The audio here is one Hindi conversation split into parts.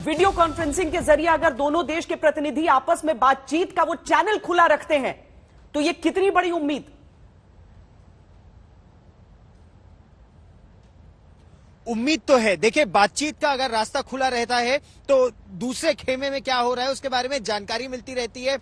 वीडियो कॉन्फ्रेंसिंग के जरिए अगर दोनों देश के प्रतिनिधि आपस में बातचीत का वो चैनल खुला रखते हैं तो ये कितनी बड़ी उम्मीद तो है। देखिए, बातचीत का अगर रास्ता खुला रहता है तो दूसरे खेमे में क्या हो रहा है उसके बारे में जानकारी मिलती रहती है।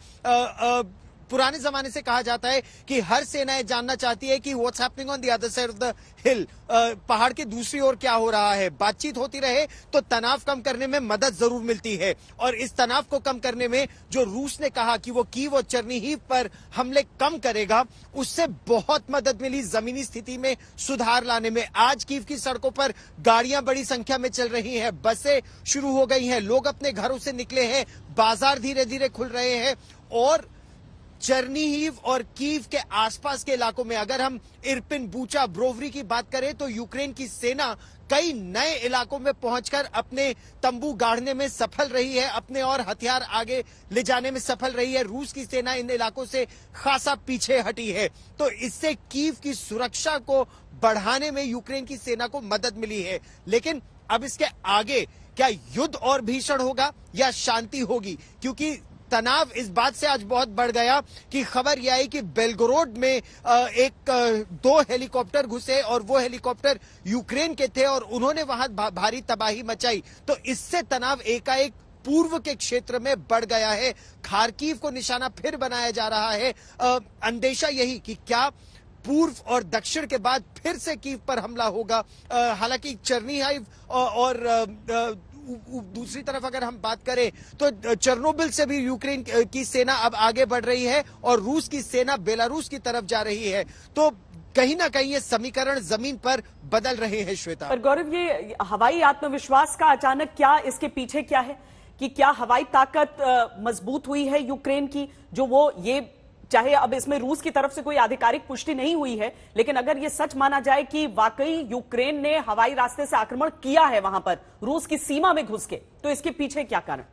पुराने जमाने से कहा जाता है कि हर सेना ये जानना चाहती है कि what's happening on the other side of the हिल, पहाड़ के दूसरी ओर क्या हो रहा है। बातचीत होती रहे तो तनाव कम करने में मदद जरूर मिलती है, और इस तनाव को कम करने में जो रूस ने कहा कि वो कीव और चेर्निहिव पर हमले कम करेगा, उससे बहुत मदद मिली जमीनी स्थिति में सुधार लाने में। आज कीव की सड़कों पर गाड़ियां बड़ी संख्या में चल रही हैं, बसें शुरू हो गई हैं, लोग अपने घरों से निकले हैं, बाजार धीरे धीरे खुल रहे हैं। और चेर्निहिव और कीव के आसपास के इलाकों में अगर हम इरपिन, बूचा, ब्रोवरी की बात करें तो यूक्रेन की सेना कई नए इलाकों में पहुंचकर अपने तंबू गाड़ने में सफल रही है, अपने और हथियार आगे ले जाने में सफल रही है। रूस की सेना इन इलाकों से खासा पीछे हटी है, तो इससे कीव की सुरक्षा को बढ़ाने में यूक्रेन की सेना को मदद मिली है। लेकिन अब इसके आगे क्या युद्ध और भीषण होगा या शांति होगी? क्योंकि तनाव इस बात से आज बहुत बढ़ गया कि खबर यह आई कि बेलगोरोड में दो हेलीकॉप्टर घुसे और वो हेलीकॉप्टर यूक्रेन के थे और उन्होंने वहां भारी तबाही मचाई। तो इससे तनाव एकाएक पूर्व के क्षेत्र में बढ़ गया है। खार्किव को निशाना फिर बनाया जा रहा है। अंदेशा यही कि क्या पूर्व और दक्षिण के बाद फिर से कीव पर हमला होगा। हालांकि चेर्निहिव और दूसरी तरफ अगर हम बात करें तो चेर्नोबिल से भी यूक्रेन की सेना अब आगे बढ़ रही है और रूस की सेना बेलारूस की तरफ जा रही है। तो कहीं ना कहीं ये समीकरण जमीन पर बदल रहे हैं। श्वेता, पर गौरव, ये हवाई आत्मविश्वास का अचानक क्या इसके पीछे क्या है कि क्या हवाई ताकत मजबूत हुई है यूक्रेन की, जो वो ये चाहे अब इसमें रूस की तरफ से कोई आधिकारिक पुष्टि नहीं हुई है, लेकिन अगर यह सच माना जाए कि वाकई यूक्रेन ने हवाई रास्ते से आक्रमण किया है वहां पर रूस की सीमा में घुस के, तो इसके पीछे क्या कारण?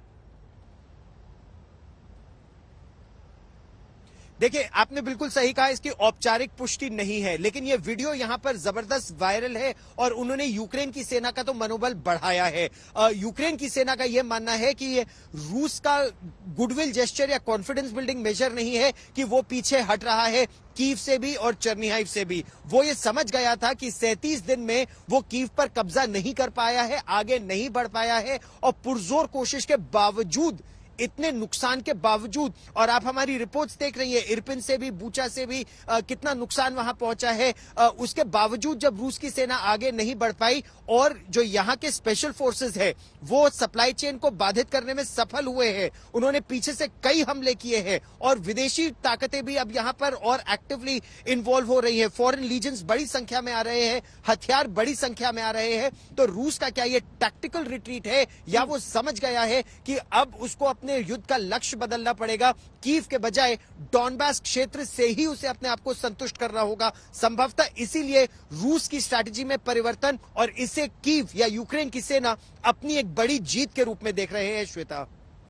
देखिए, आपने बिल्कुल सही कहा, इसकी औपचारिक पुष्टि नहीं है, लेकिन ये वीडियो यहां पर जबरदस्त वायरल है और उन्होंने यूक्रेन की सेना का तो मनोबल बढ़ाया है। यूक्रेन की सेना का यह मानना है कि ये रूस का गुडविल जेस्चर या कॉन्फिडेंस बिल्डिंग मेजर नहीं है कि वो पीछे हट रहा है कीव से भी और चेर्निहिव से भी। वो ये समझ गया था कि 37 दिन में वो कीव पर कब्जा नहीं कर पाया है, आगे नहीं बढ़ पाया है, और पुरजोर कोशिश के बावजूद, इतने नुकसान के बावजूद, और आप हमारी रिपोर्ट्स देख रही है इरपिन से भी, बूचा से भी कितना नुकसान वहां पहुंचा है, उसके बावजूद जब रूस की सेना आगे नहीं बढ़ पाई और जो यहां के स्पेशल फोर्सेस है वो सप्लाई चेन को बाधित करने में सफल हुए हैं, उन्होंने पीछे से कई हमले किए हैं और विदेशी ताकतें भी अब यहां पर और एक्टिवली इन्वॉल्व हो रही है। फॉरेन लीजेंस बड़ी संख्या में आ रहे हैं, हथियार बड़ी संख्या में आ रहे हैं। तो रूस का क्या ये टैक्टिकल रिट्रीट है या वो समझ गया है कि अब उसको अपने युद्ध का लक्ष्य बदलना पड़ेगा, कीव के बजाय डॉनबास क्षेत्र से ही उसे अपने आप को संतुष्ट करना होगा। संभवतः इसीलिए रूस की स्ट्रैटेजी में परिवर्तन, और इसे कीव या यूक्रेन की सेना अपनी एक बड़ी जीत के रूप में देख रहे हैं। श्वेता,